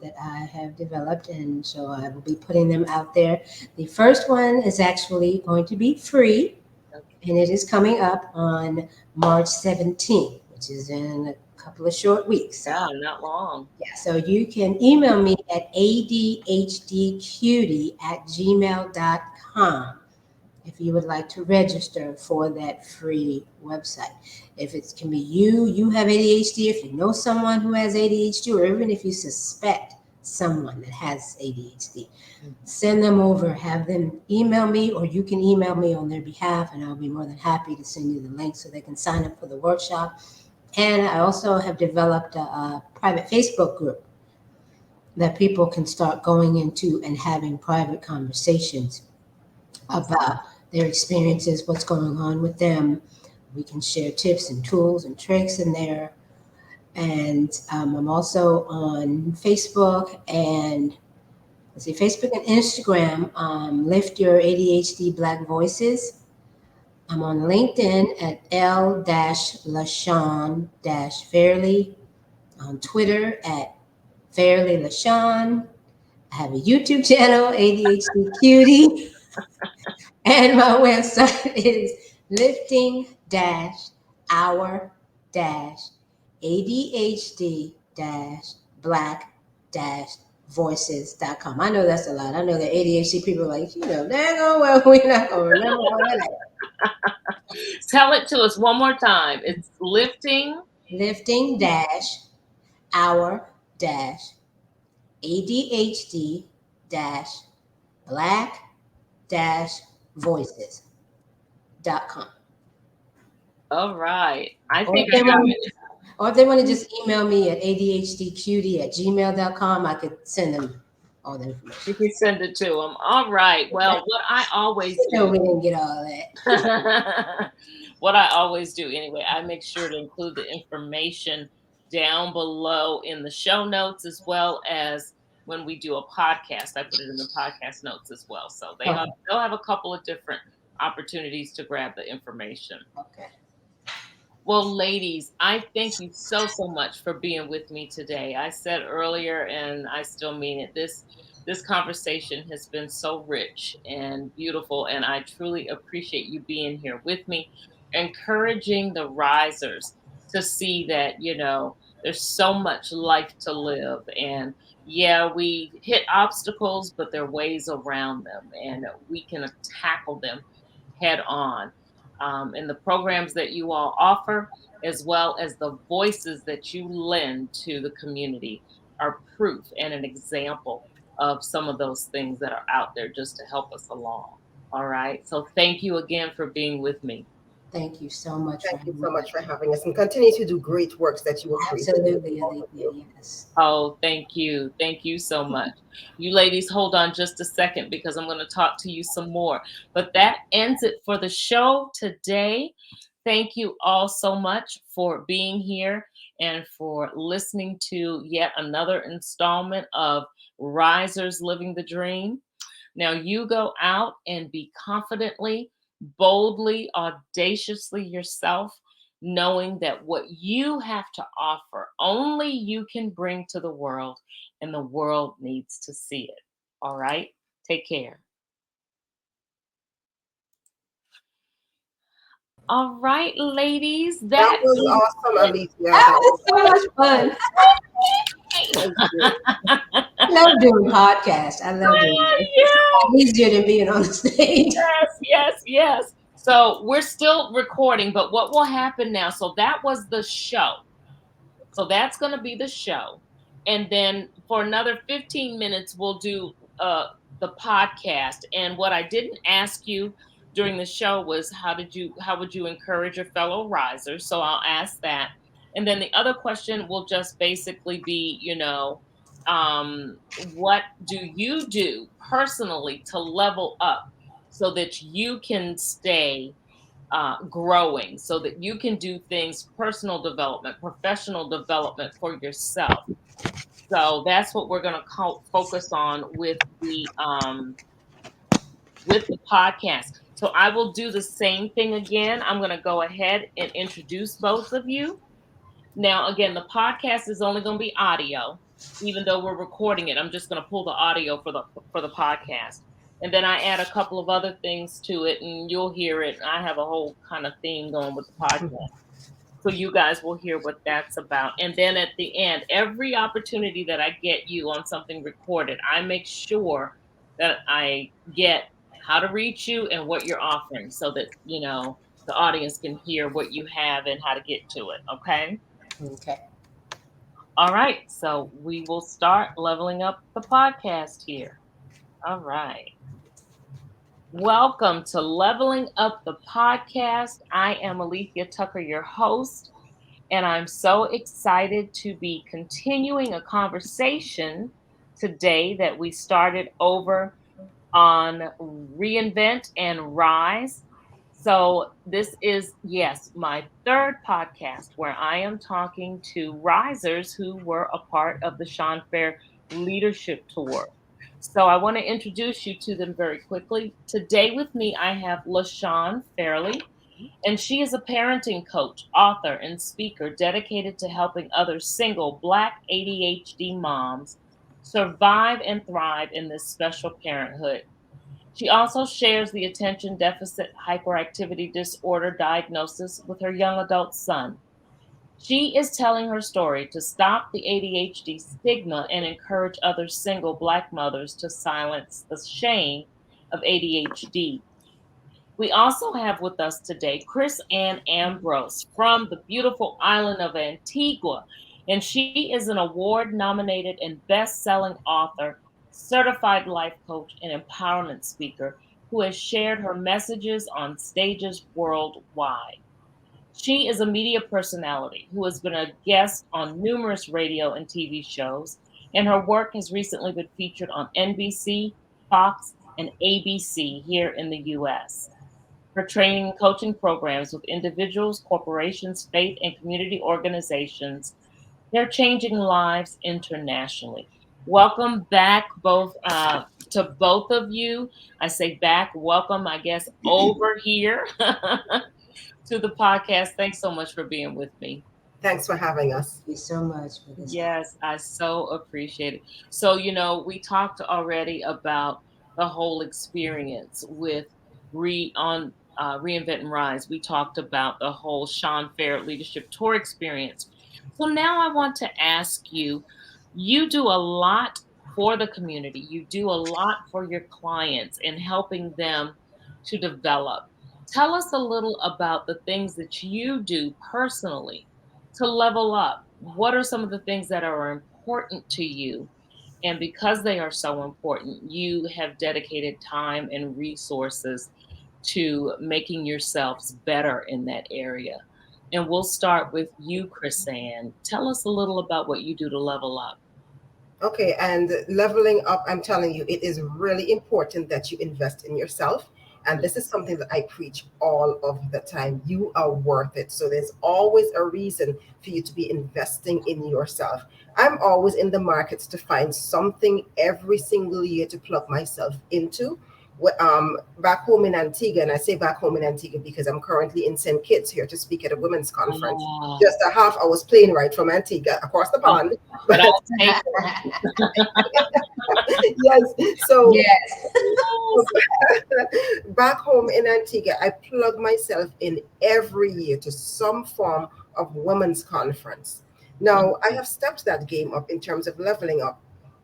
that I have developed, and so I will be putting them out there. The first one is actually going to be free, Okay. and it is coming up on March 17th, which is in a couple of short weeks. So, Yeah, not long. yeah, so you can email me at adhdcutie@gmail.com if you would like to register for that free website. If it can be you have ADHD, if you know someone who has ADHD, or even if you suspect someone that has ADHD, send them over, have them email me, or you can email me on their behalf, and I'll be more than happy to send you the link so they can sign up for the workshop. And I also have developed a private Facebook group that people can start going into and having private conversations about their experiences, what's going on with them. We can share tips and tools and tricks in there. And I'm also on Facebook and Facebook and Instagram. Lift Your ADHD Black Voices. I'm on LinkedIn at L-Lashon Fairley. On Twitter at Fairley LaShawn. I have a YouTube channel, ADHD Cutie, and my website is lifting our ADHD black voices.com. I know that's a lot. I know the ADHD people are like, dang, oh, well, we're not going to remember all that. Tell it to us one more time. It's lifting our ADHD black voices.com. All right. I Or think if I they got want it. or if they want to just email me at adhdcutie@gmail.com, I could send them all the information. You can send it to them. All right. Well, what I always do. We didn't get all that. What I always do anyway, I make sure to include the information down below in the show notes as well as when we do a podcast. I put it in the podcast notes as well. So Okay. they'll have a couple of different opportunities to grab the information. Okay. Well, ladies, I thank you so much for being with me today. I said earlier, and I still mean it, this conversation has been so rich and beautiful, and I truly appreciate you being here with me, encouraging the risers to see that, there's so much life to live. And yeah, we hit obstacles, but there are ways around them, and we can tackle them head on. And the programs that you all offer, as well as the voices that you lend to the community, are proof and an example of some of those things that are out there just to help us along. All right. So thank you again for being with me. Thank you so much Thank you so much for having us, and continue to do great works that you will create. Absolutely, Alethea, yes. Oh, thank you. Thank you so much. You ladies, hold on just a second because I'm going to talk to you some more. But that ends it for the show today. Thank you all so much for being here and for listening to yet another installment of Risers Living the Dream. Now you go out and be confidently, boldly, audaciously yourself, knowing that what you have to offer, only you can bring to the world, and the world needs to see it. All right? Take care. All right, ladies. That was awesome, Alethea. That was so much fun. I love doing podcasts. I love doing it. It's easier than being on the stage. Yes. So we're still recording, but what will happen now? So that was the show. So that's going to be the show. And then for another 15 minutes, we'll do the podcast. And what I didn't ask you during the show was how would you encourage your fellow risers? So I'll ask that. And then the other question will just basically be, what do you do personally to level up so that you can stay growing, so that you can do things, personal development, professional development for yourself. So that's what we're going to focus on with the podcast. So I will do the same thing again. I'm going to go ahead and introduce both of you. Now, again, the podcast is only going to be audio, even though we're recording it. I'm just going to pull the audio for the podcast. And then I add a couple of other things to it, and you'll hear it. I have a whole kind of theme going with the podcast. So you guys will hear what that's about. And then at the end, every opportunity that I get you on something recorded, I make sure that I get how to reach you and what you're offering so that, the audience can hear what you have and how to get to it. Okay? Okay. All right. So we will start leveling up the podcast here. All right. Welcome to Leveling Up the Podcast. I am Alethea Tucker, your host, and I'm so excited to be continuing a conversation today that we started over on Reinvent and Rise. So this is, yes, my third podcast where I am talking to risers who were a part of the Lashon Fairley Leadership Tour. So I want to introduce you to them very quickly. Today with me, I have Lashon Fairley, and she is a parenting coach, author, and speaker dedicated to helping other single Black ADHD moms survive and thrive in this special parenthood. She also shares the attention deficit hyperactivity disorder diagnosis with her young adult son. She is telling her story to stop the ADHD stigma and encourage other single Black mothers to silence the shame of ADHD. We also have with us today Chrisann Ambrose from the beautiful island of Antigua, and she is an award nominated and best selling author, certified life coach, and empowerment speaker who has shared her messages on stages worldwide. She is a media personality who has been a guest on numerous radio and TV shows, and her work has recently been featured on NBC, Fox, and ABC here in the US. Her training and coaching programs with individuals, corporations, faith, and community organizations. They're changing lives internationally. Welcome back, both to both of you. I say back, welcome, I guess, over here to the podcast. Thanks so much for being with me. Thanks for having us. Thank you so much for this. Yes, I so appreciate it. So, we talked already about the whole experience with Reinvent and Rise. We talked about the whole Sean Fair Leadership Tour experience. So now I want to ask you, you do a lot for the community. You do a lot for your clients in helping them to develop. Tell us a little about the things that you do personally to level up. What are some of the things that are important to you? And because they are so important, you have dedicated time and resources to making yourselves better in that area. And we'll start with you, Chrisann. Tell us a little about what you do to level up. Okay, and leveling up, I'm telling you, it is really important that you invest in yourself. And this is something that I preach all of the time. You are worth it. So there's always a reason for you to be investing in yourself. I'm always in the markets to find something every single year to plug myself into. Back home in Antigua, and I say back home in Antigua because I'm currently in St. Kitts here to speak at a women's conference. Oh, Just a half hour's plane ride from Antigua across the pond. but But I'll take yes, so Yes. back home in Antigua, I plug myself in every year to some form of women's conference. Now, I have stepped that game up in terms of leveling up,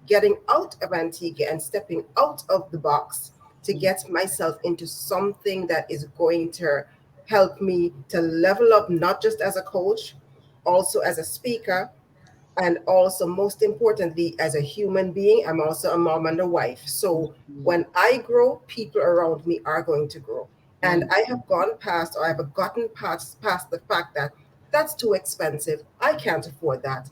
getting out of Antigua and stepping out of the box to get myself into something that is going to help me to level up, not just as a coach, also as a speaker, and also most importantly as a human being. I'm also a mom and a wife, so when I grow, people around me are going to grow. And I have gone past, or I've gotten past the fact that that's too expensive, I can't afford that.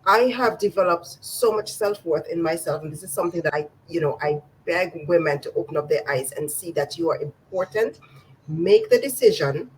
I have developed so much self-worth in myself, and this is something that I beg women to open up their eyes and see that you are important. Make the decision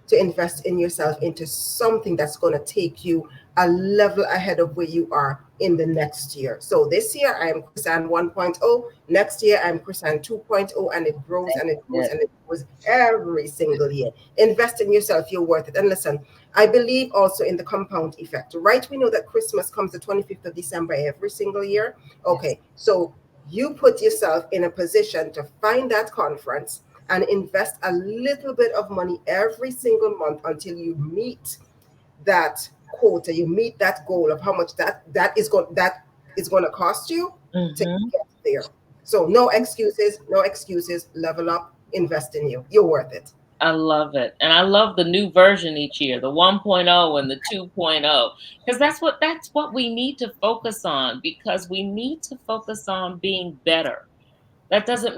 to invest in yourself into something that's going to take you a level ahead of where you are in the next year. So this year I am Chrisann 1.0. Next year I'm Chrisann 2.0, and it grows and it grows and it grows every single year. Invest in yourself, you're worth it. And listen, I believe also in the compound effect, right? We know that Christmas comes the 25th of December every single year. Okay, so you put yourself in a position to find that conference and invest a little bit of money every single month until you meet that quota, you meet that goal of how much that is going to cost you to Mhm. get there. So no excuses, no excuses. Level up, invest in you. You're worth it. I love it. And I love the new version each year, the 1.0 and the 2.0, because that's what we need to focus on, because we need to focus on being better. That doesn't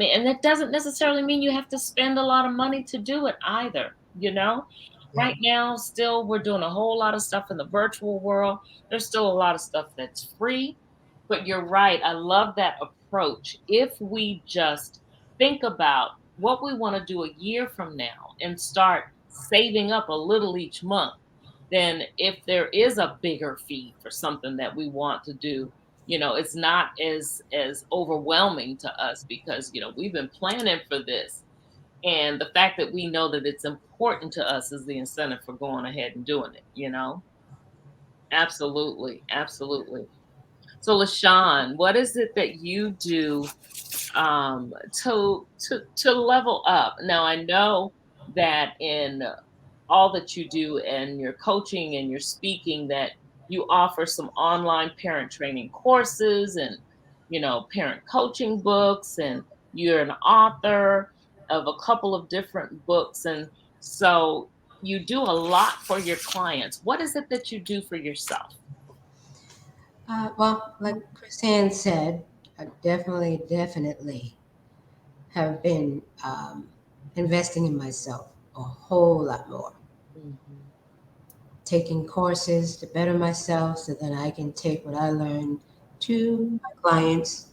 necessarily mean you have to spend a lot of money to do it either, you know? Yeah. Right now, still, we're doing a whole lot of stuff in the virtual world. There's still a lot of stuff that's free, but you're right. I love that approach. If we just think about what we want to do a year from now and start saving up a little each month, then if there is a bigger fee for something that we want to do, it's not as overwhelming to us, because we've been planning for this, and the fact that we know that it's important to us is the incentive for going ahead and doing it. Absolutely, absolutely. So, LaShawn, what is it that you do to level up? Now, I know that in all that you do and your coaching and your speaking, that you offer some online parent training courses and parent coaching books, and you're an author of a couple of different books, and so you do a lot for your clients. What is it that you do for yourself? Well, like Chrisann said, I definitely have been investing in myself a whole lot more, Mhm. taking courses to better myself so that I can take what I learned to my clients.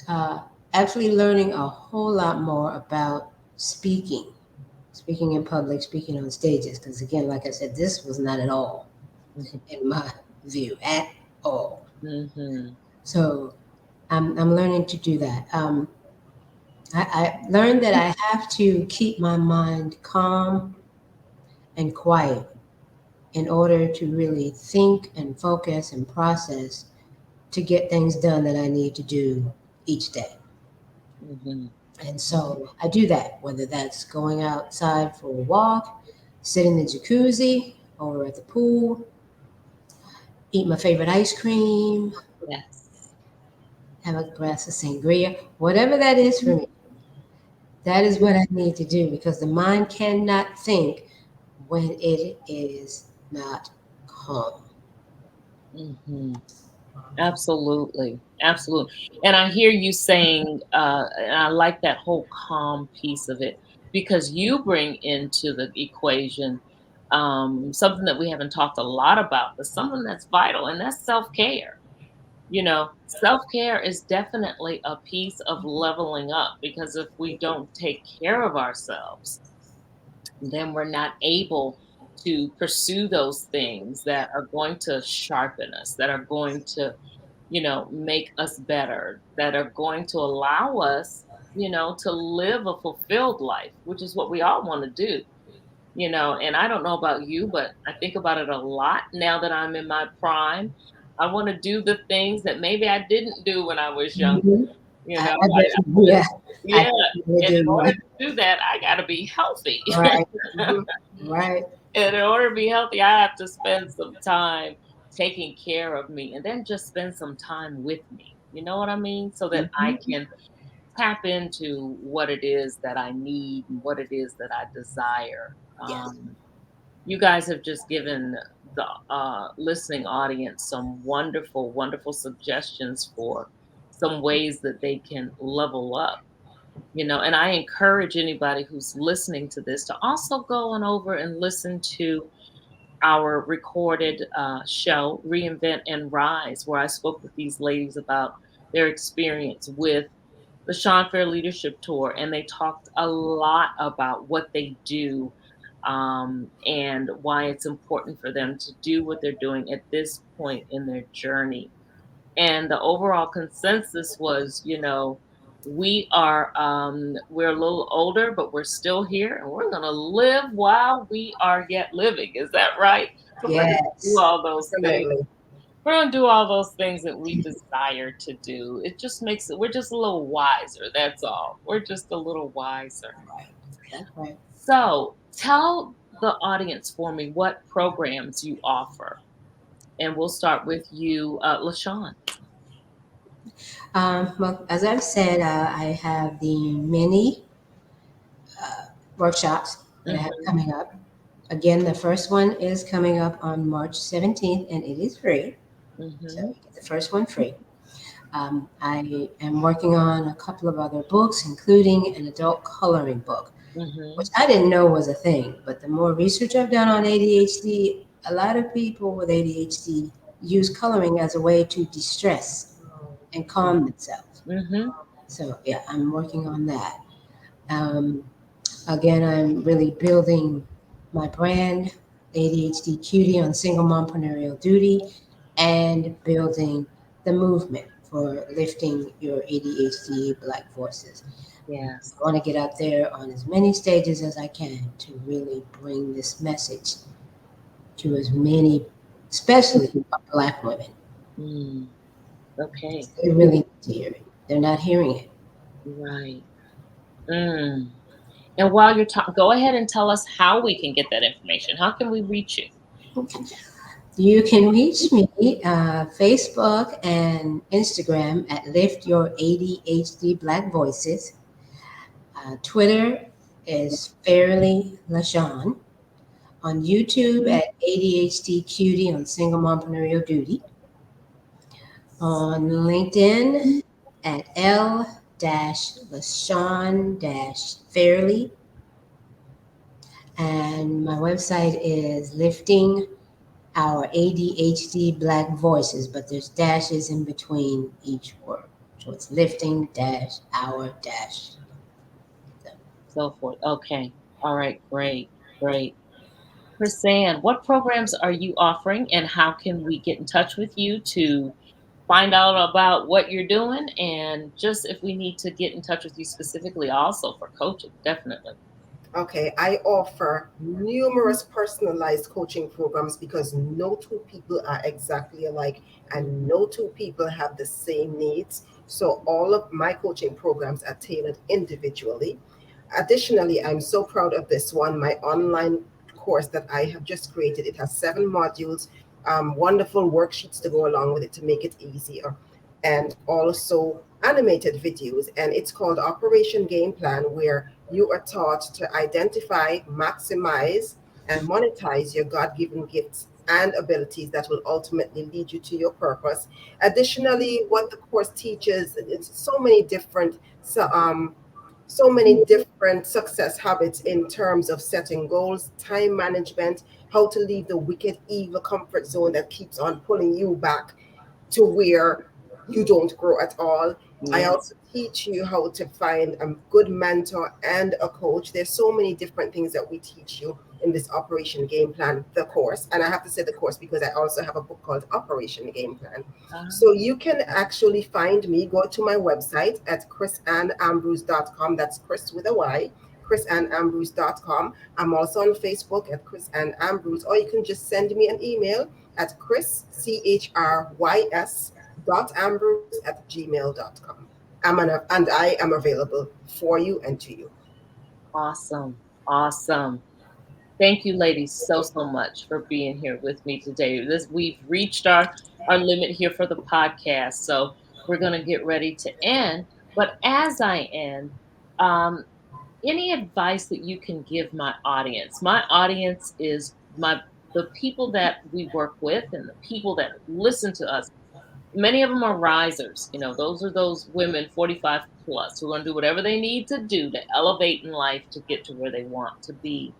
Uh, Actually, learning a whole lot more about speaking in public, speaking on stages. Because again, like I said, this was not at all in my view at all. Mhm. So I'm learning to do that. I learned that I have to keep my mind calm and quiet in order to really think and focus and process to get things done that I need to do each day. Mhm. And so I do that, whether that's going outside for a walk, sit in the jacuzzi, over at the pool, eat my favorite ice cream, Yes. have a glass of sangria, whatever that is for me. That is what I need to do because the mind cannot think when it is not calm. Mhm. Absolutely. Absolutely. And I hear you saying, and I like that whole calm piece of it, because you bring into the equation something that we haven't talked a lot about, but something that's vital, and that's self care. Self care is definitely a piece of leveling up, because if we don't take care of ourselves, then we're not able to pursue those things that are going to sharpen us, that are going to make us better, that are going to allow us, to live a fulfilled life, which is what we all want to do. And I don't know about you, but I think about it a lot now that I'm in my prime. I want to do the things that maybe I didn't do when I was younger. Mhm. I definitely, yeah, I Yeah. definitely And in do. order to do that, I got to be healthy. Right. Mhm. Right. And in order to be healthy, I have to spend some time taking care of me, and then just spend some time with me. You know what I mean? So that I Mhm. can tap into what it is that I need and what it is that I desire. Yes. You guys have just given the listening audience some wonderful, wonderful suggestions for some ways that they can level up. And I encourage anybody who's listening to this to also go on over and listen to our recorded show, Reinvent and Rise, where I spoke with these ladies about their experience with the Lashon Fair Leadership Tour, and they talked a lot about what they do, and why it's important for them to do what they're doing at this point in their journey. And the overall consensus was, we're a little older, but we're still here, and we're going to live while we are yet living. Is that right? So we're going to do Yes. all those things. Definitely. We're going to do all those things that we desire to do. It just makes it, we're just a little wiser. That's all. We're just a little wiser. Right. That's right. So tell the audience for me what programs you offer. And we'll start with you, LaShawn. Well, as I've said, I have the mini workshops that I have Hmm. coming up. Again, the first one is coming up on March 17th, and it is free. So Hmm. you get the first one free. I am working on a couple of other books, including an adult coloring book, which Hmm. I didn't know was a thing. But the more research I've done on ADHD, a lot of people with ADHD use coloring as a way to distress and calm themselves. Hmm. So, yeah, I'm working on that. Um, Again, I'm really building my brand, ADHD Cutie on single mompreneur duty, and building the movement for lifting your ADHD Black voices. Yes. I want to get out there on as many stages as I can to really bring this message to as many especially Black women. Mm, okay. They really need to hear it. They're not hearing it. Right. Mm. And while you're talking, go ahead and tell us how we can get that information. How can we reach you? You can reach me Facebook and Instagram at Lift Your ADHD Black Voices. Twitter is Fairly LaShawn. On YouTube at ADHD Cutie on Single Mompreneur Duty. On LinkedIn at L-Lashon-Fairley. And my website is Lifting Our ADHD Black Voices, but there's dashes in between each word. So it's lifting dash our dash. So forth. Okay. All right. Great. Great. Chrisann, what programs are you offering and how can we get in touch with you to find out about what you're doing? And just if we need to get in touch with you specifically also for coaching, definitely. Okay, I offer numerous personalized coaching programs because no two people are exactly alike and no two people have the same needs. So all of my coaching programs are tailored individually. Additionally, I'm so proud of this one, my online course that I have just created. It has 7 modules, wonderful worksheets to go along with it to make it easier, and also animated videos. And it's called Operation Game Plan, where you are taught to identify, maximize, and monetize your God given gifts and abilities that will ultimately lead you to your purpose. Additionally, what the course teaches is so many different success habits in terms of setting goals, time management, how to leave the wicked, evil comfort zone that keeps on pulling you back to where you don't grow at all. I Yeah. also teach you how to find a good mentor and a coach. There's so many different things that we teach you in this Operation Game Plan, the course. And I have to say the course because I also have a book called Operation Game Plan. Uh, So you can actually find me, go to my website at chrisannambrose.com. That's Chris with a Y, chrisannambrose.com. I'm also on Facebook at Chrisann Ambrose, or you can just send me an email at Chrys dot Ambrose@gmail.com. And I am available for you and to you. awesome. Awesome. Thank you, ladies, so much for being here with me today. We've reached our limit here for the podcast, so we're going to get ready to end. But as I end, um, any advice that you can give my audience? My audience is the people that we work with and the people that listen to us. Many of them are risers. Those are those women 45 plus who are going to do whatever they need to do to elevate in life to get to where they want to be.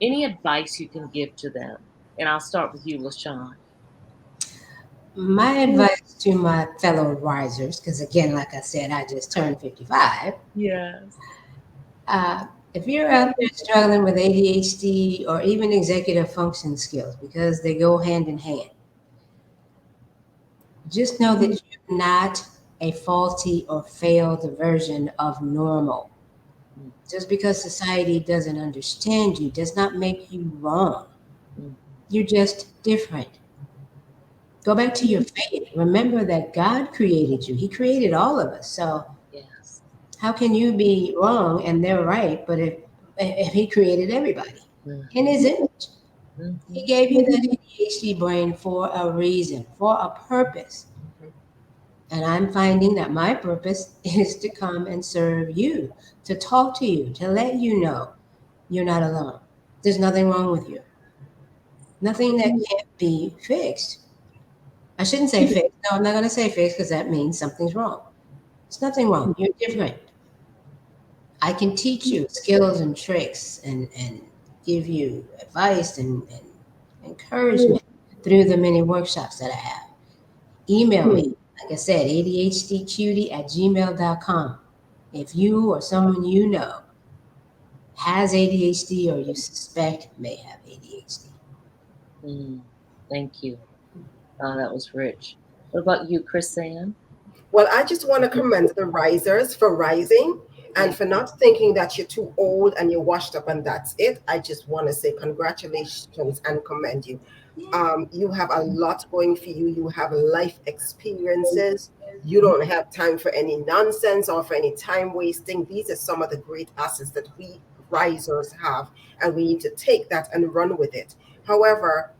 Any advice you can give to them? And I'll start with you, LaShawn. My advice to my fellow risers, because again, like I said, I just turned 55. Yes. If you're out there struggling with ADHD or even executive function skills, because they go hand in hand, just know that you're not a faulty or failed version of normal. Just because society doesn't understand you does not make you wrong. Mm. You're just different. Go back to your faith. Remember that God created you. He created all of us. So Yes. how can you be wrong and they're right? But if He created everybody in His image, He Mhm. gave you that ADHD brain for a reason, for a purpose. And I'm finding that my purpose is to come and serve you, to talk to you, to let you know you're not alone. There's nothing wrong with you. Nothing that can't be fixed. I shouldn't say fixed. No, I'm not going to say fixed because that means something's wrong. There's nothing wrong. You're different. I can teach you skills and tricks and give you advice and encouragement through the many workshops that I have. Email me, like I said, adhdcutie@gmail.com. If you or someone you know has ADHD or you suspect may have ADHD. Mm. Thank you. Oh, that was rich. What about you, Chrisann? Well, I just want to commend the risers for rising and Yeah. for not thinking that you're too old and you're washed up and that's it. I just want to say congratulations and commend you. You have a lot going for you. You have life experiences. You don't have time for any nonsense or for any time wasting. These are some of the great assets that we risers have, and we need to take that and run with it. However,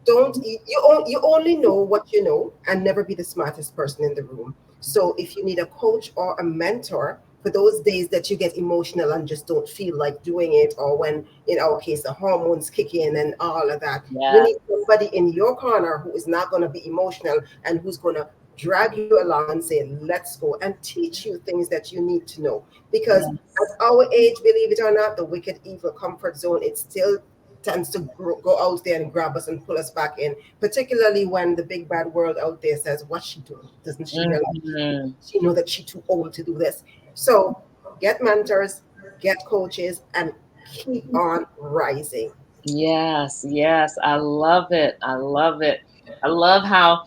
don't you only know what you know, and never be the smartest person in the room. So if you need a coach or a mentor for those days that you get emotional and just don't feel like doing it, or when in our case the hormones kick in and all of that, you Yeah. need somebody in your corner who is not going to be emotional and who's going to drag you along and say let's go, and teach you things that you need to know. Because at Yes. our age, believe it or not, the wicked evil comfort zone, it still tends to go out there and grab us and pull us back in, particularly when the big bad world out there says, what's she doing? Doesn't she realize Mhm. she know that she's too old to do this? So get mentors, get coaches, and keep on rising. Yes, yes. I love it. I love it. I love how,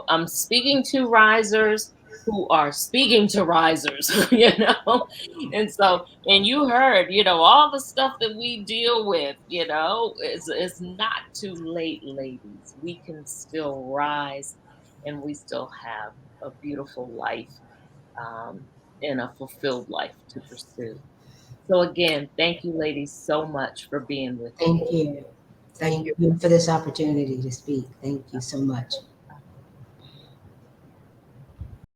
I'm speaking to risers who are speaking to risers, And so, and you heard, all the stuff that we deal with, it's not too late, ladies. We can still rise and we still have a beautiful life, um, and a fulfilled life to pursue. So again, thank you ladies so much for being with me. Thank you. Thank Thank you. you for this opportunity to speak. Thank you so much.